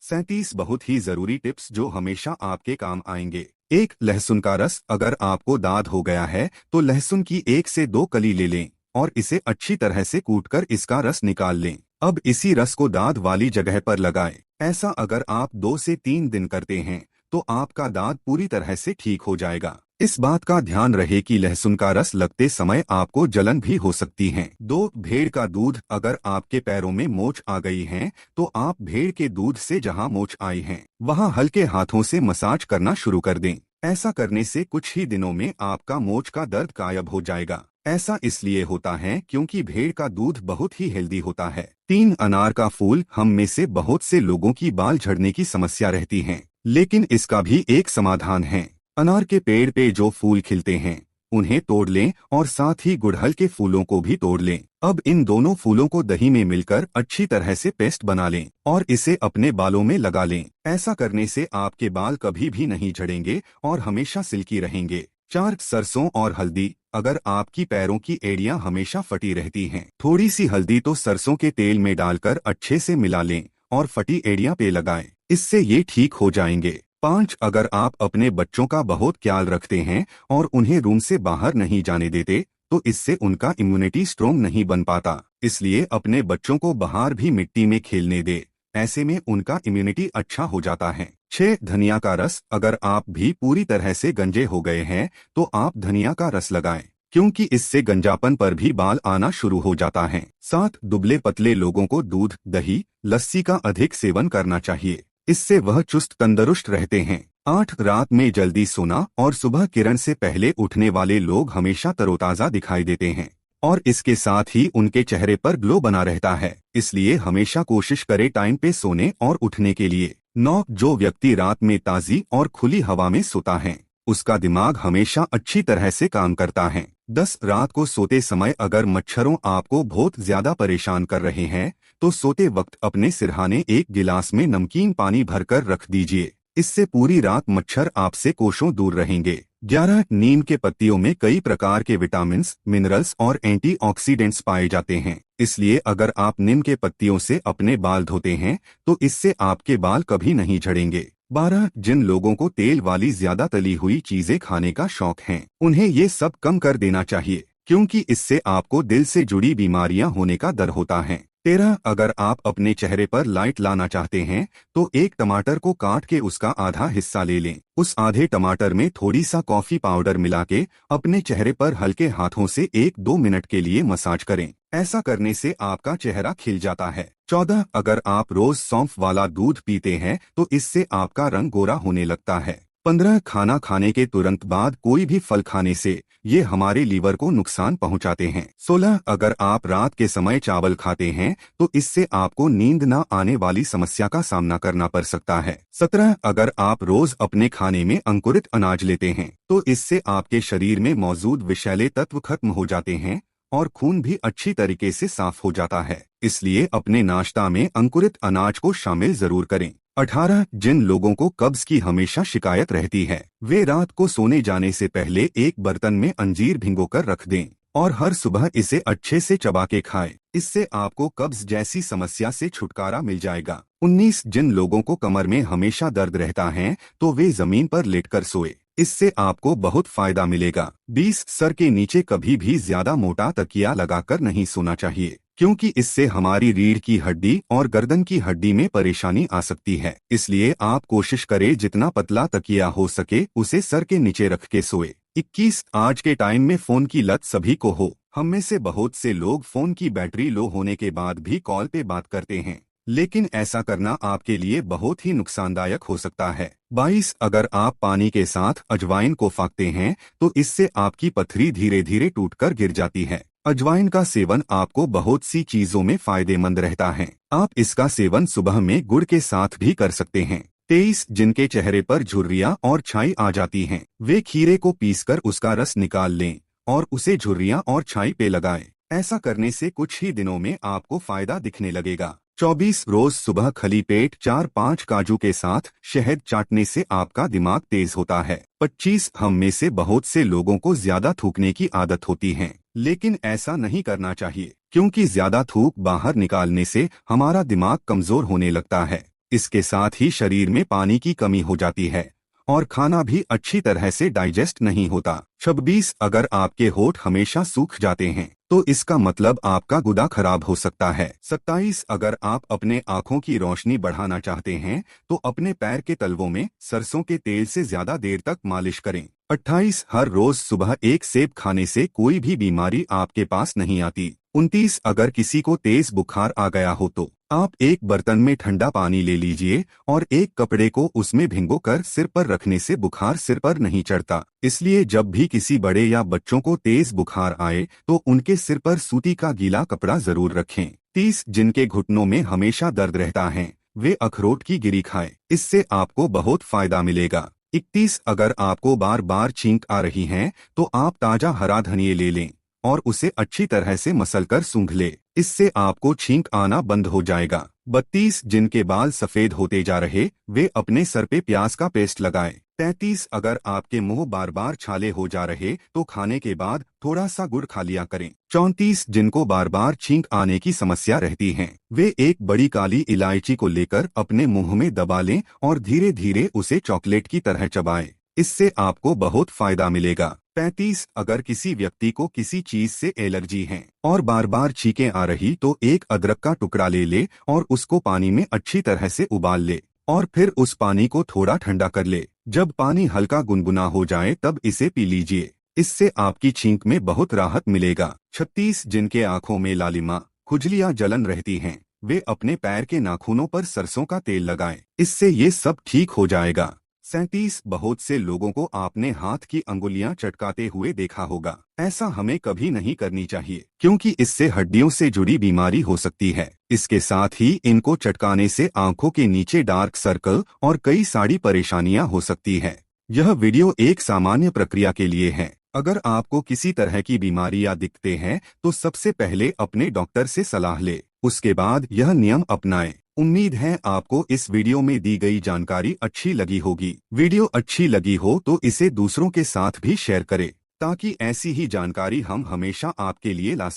37 बहुत ही जरूरी टिप्स जो हमेशा आपके काम आएंगे। 1. लहसुन का रस। अगर आपको दाद हो गया है तो लहसुन की 1 से 2 कली ले लें और इसे अच्छी तरह से कूटकर इसका रस निकाल लें। अब इसी रस को दाद वाली जगह पर लगाएं। ऐसा अगर आप 2 से 3 दिन करते हैं तो आपका दाद पूरी तरह से ठीक हो जाएगा। इस बात का ध्यान रहे कि लहसुन का रस लगते समय आपको जलन भी हो सकती है। 2. भेड़ का दूध। अगर आपके पैरों में मोच आ गई है तो आप भेड़ के दूध से जहां मोच आई है वहां हल्के हाथों से मसाज करना शुरू कर दें। ऐसा करने से कुछ ही दिनों में आपका मोच का दर्द गायब हो जाएगा। ऐसा इसलिए होता है क्योंकि भेड़ का दूध बहुत ही हेल्दी होता है। 3. अनार का फूल। हम में से बहुत से लोगों की बाल झड़ने की समस्या रहती है, लेकिन इसका भी एक समाधान है। अनार के पेड़ पे जो फूल खिलते हैं उन्हें तोड़ लें और साथ ही गुड़हल के फूलों को भी तोड़ लें। अब इन दोनों फूलों को दही में मिलकर अच्छी तरह से पेस्ट बना लें और इसे अपने बालों में लगा लें। ऐसा करने से आपके बाल कभी भी नहीं झड़ेंगे और हमेशा सिल्की रहेंगे। 4. सरसों और हल्दी। अगर आपकी पैरों की एड़ियां हमेशा फटी रहती हैं, थोड़ी सी हल्दी तो सरसों के तेल में डालकर अच्छे से मिला लें और फटी एड़ियां पे लगाएं। इससे ये ठीक हो जाएंगे। 5. अगर आप अपने बच्चों का बहुत ख्याल रखते हैं और उन्हें रूम से बाहर नहीं जाने देते तो इससे उनका इम्यूनिटी स्ट्रोंग नहीं बन पाता। इसलिए अपने बच्चों को बाहर भी मिट्टी में खेलने दे, ऐसे में उनका इम्यूनिटी अच्छा हो जाता है। 6. धनिया का रस। अगर आप भी पूरी तरह से गंजे हो गए हैं तो आप धनिया का रस लगाएं, क्योंकि इससे गंजापन पर भी बाल आना शुरू हो जाता है। 7. दुबले पतले लोगों को दूध, दही, लस्सी का अधिक सेवन करना चाहिए, इससे वह चुस्त तंदुरुस्त रहते हैं। 8. रात में जल्दी सोना और सुबह किरण से पहले उठने वाले लोग हमेशा तरोताजा दिखाई देते हैं और इसके साथ ही उनके चेहरे पर ग्लो बना रहता है। इसलिए हमेशा कोशिश करें टाइम पे सोने और उठने के लिए। 9. जो व्यक्ति रात में ताजी और खुली हवा में सोता है उसका दिमाग हमेशा अच्छी तरह से काम करता है। 10. रात को सोते समय अगर मच्छरों आपको बहुत ज्यादा परेशान कर रहे हैं तो सोते वक्त अपने सिरहाने एक गिलास में नमकीन पानी भरकर रख दीजिए, इससे पूरी रात मच्छर आपसे कोसों दूर रहेंगे। 11. नीम के पत्तियों में कई प्रकार के विटामिन, मिनरल्स और एंटीऑक्सीडेंट्स पाए जाते हैं, इसलिए अगर आप नीम के पत्तियों से अपने बाल धोते हैं तो इससे आपके बाल कभी नहीं झड़ेंगे। 12. जिन लोगों को तेल वाली ज्यादा तली हुई चीजें खाने का शौक है उन्हें ये सब कम कर देना चाहिए, क्योंकि इससे आपको दिल से जुड़ी बीमारियां होने का डर होता है। 13. अगर आप अपने चेहरे पर लाइट लाना चाहते हैं तो एक टमाटर को काट के उसका आधा हिस्सा ले लें। उस आधे टमाटर में थोड़ी सा कॉफी पाउडर मिला के अपने चेहरे पर हल्के हाथों से 1-2 मिनट के लिए मसाज करें। ऐसा करने से आपका चेहरा खिल जाता है। 14. अगर आप रोज सौंफ वाला दूध पीते हैं तो इससे आपका रंग गोरा होने लगता है। 15. खाना खाने के तुरंत बाद कोई भी फल खाने से ये हमारे लीवर को नुकसान पहुंचाते हैं। 16. अगर आप रात के समय चावल खाते हैं तो इससे आपको नींद न आने वाली समस्या का सामना करना पड़ सकता है। 17. अगर आप रोज अपने खाने में अंकुरित अनाज लेते हैं तो इससे आपके शरीर में मौजूद विषैले तत्व खत्म हो जाते हैं और खून भी अच्छी तरीके से साफ हो जाता है, इसलिए अपने नाश्ता में अंकुरित अनाज को शामिल जरूर करें। 18. जिन लोगों को कब्ज की हमेशा शिकायत रहती है वे रात को सोने जाने से पहले एक बर्तन में अंजीर भिगोकर रख दें और हर सुबह इसे अच्छे से चबा के खाएं, इससे आपको कब्ज जैसी समस्या से छुटकारा मिल जाएगा। 19. जिन लोगों को कमर में हमेशा दर्द रहता है तो वे जमीन पर लेटकर सोए, इससे आपको बहुत फायदा मिलेगा। 20. सर के नीचे कभी भी ज्यादा मोटा तकिया लगाकर नहीं सोना चाहिए, क्योंकि इससे हमारी रीढ़ की हड्डी और गर्दन की हड्डी में परेशानी आ सकती है, इसलिए आप कोशिश करें जितना पतला तकिया हो सके उसे सर के नीचे रख के सोए। 21. आज के टाइम में फोन की लत सभी को हो, हम में से बहुत से लोग फोन की बैटरी लो होने के बाद भी कॉल पे बात करते हैं, लेकिन ऐसा करना आपके लिए बहुत ही नुकसानदायक हो सकता है। 22. अगर आप पानी के साथ अजवाइन को फाँकते हैं तो इससे आपकी पथरी धीरे धीरे टूटकर गिर जाती है। अजवाइन का सेवन आपको बहुत सी चीजों में फायदेमंद रहता है, आप इसका सेवन सुबह में गुड़ के साथ भी कर सकते हैं। 23. जिनके चेहरे पर झुर्रियां और छाई आ जाती हैं वे खीरे को पीसकर उसका रस निकाल लें और उसे झुर्रियां और छाई पे लगाएं। ऐसा करने से कुछ ही दिनों में आपको फायदा दिखने लगेगा। 24. रोज सुबह खाली पेट 4-5 काजू के साथ शहद चाटने से आपका दिमाग तेज होता है। 25. हम में से बहुत से लोगों को ज्यादा थूकने की आदत होती है, लेकिन ऐसा नहीं करना चाहिए, क्योंकि ज्यादा थूक बाहर निकालने से हमारा दिमाग कमजोर होने लगता है। इसके साथ ही शरीर में पानी की कमी हो जाती है और खाना भी अच्छी तरह से डाइजेस्ट नहीं होता। 26 अगर आपके होंठ हमेशा सूख जाते हैं तो इसका मतलब आपका गुदा खराब हो सकता है। 27 अगर आप अपने आँखों की रोशनी बढ़ाना चाहते हैं तो अपने पैर के तलवों में सरसों के तेल से ज्यादा देर तक मालिश करें। 28 हर रोज सुबह एक सेब खाने से कोई भी बीमारी आपके पास नहीं आती। 29 अगर किसी को तेज बुखार आ गया हो तो आप एक बर्तन में ठंडा पानी ले लीजिए और एक कपड़े को उसमें भिगोकर सिर पर रखने से बुखार सिर पर नहीं चढ़ता। इसलिए जब भी किसी बड़े या बच्चों को तेज बुखार आए तो उनके सिर पर सूती का गीला कपड़ा जरूर रखें। 30 जिनके घुटनों में हमेशा दर्द रहता है वे अखरोट की गिरी खाएं, इससे आपको बहुत फायदा मिलेगा। 31 अगर आपको बार बार छींक आ रही है तो आप ताजा हरा धनिया ले लें और उसे अच्छी तरह से मसलकर सूंघ ले, इससे आपको छींक आना बंद हो जाएगा। 32 जिनके बाल सफेद होते जा रहे वे अपने सर पे प्याज का पेस्ट लगाएं। 33 अगर आपके मुंह बार बार छाले हो जा रहे तो खाने के बाद थोड़ा सा गुड़ खा लिया करें। 34 जिनको बार बार छींक आने की समस्या रहती है वे एक बड़ी काली इलायची को लेकर अपने मुंह में दबा लें और धीरे धीरे उसे चॉकलेट की तरह चबाएं, इससे आपको बहुत फायदा मिलेगा। 35 अगर किसी व्यक्ति को किसी चीज से एलर्जी है और बार बार छींकें आ रही तो एक अदरक का टुकड़ा ले ले और उसको पानी में अच्छी तरह से उबाल ले और फिर उस पानी को थोड़ा ठंडा कर ले। जब पानी हल्का गुनगुना हो जाए तब इसे पी लीजिए, इससे आपकी छींक में बहुत राहत मिलेगा। 36 जिनके आंखों में लालिमा, खुजली या जलन रहती हैं वे अपने पैर के नाखूनों पर सरसों का तेल लगाएं, इससे ये सब ठीक हो जाएगा। 37 बहुत से लोगों को आपने हाथ की अंगुलियां चटकाते हुए देखा होगा। ऐसा हमें कभी नहीं करनी चाहिए क्योंकि इससे हड्डियों से जुड़ी बीमारी हो सकती है। इसके साथ ही इनको चटकाने से आंखों के नीचे डार्क सर्कल और कई सारी परेशानियां हो सकती है। यह वीडियो एक सामान्य प्रक्रिया के लिए है। अगर आपको किसी तरह की बीमारियां दिखते हैं तो सबसे पहले अपने डॉक्टर से सलाह ले, उसके बाद यह नियम अपनाएं। उम्मीद है आपको इस वीडियो में दी गई जानकारी अच्छी लगी होगी। वीडियो अच्छी लगी हो तो इसे दूसरों के साथ भी शेयर करें ताकि ऐसी ही जानकारी हम हमेशा आपके लिए ला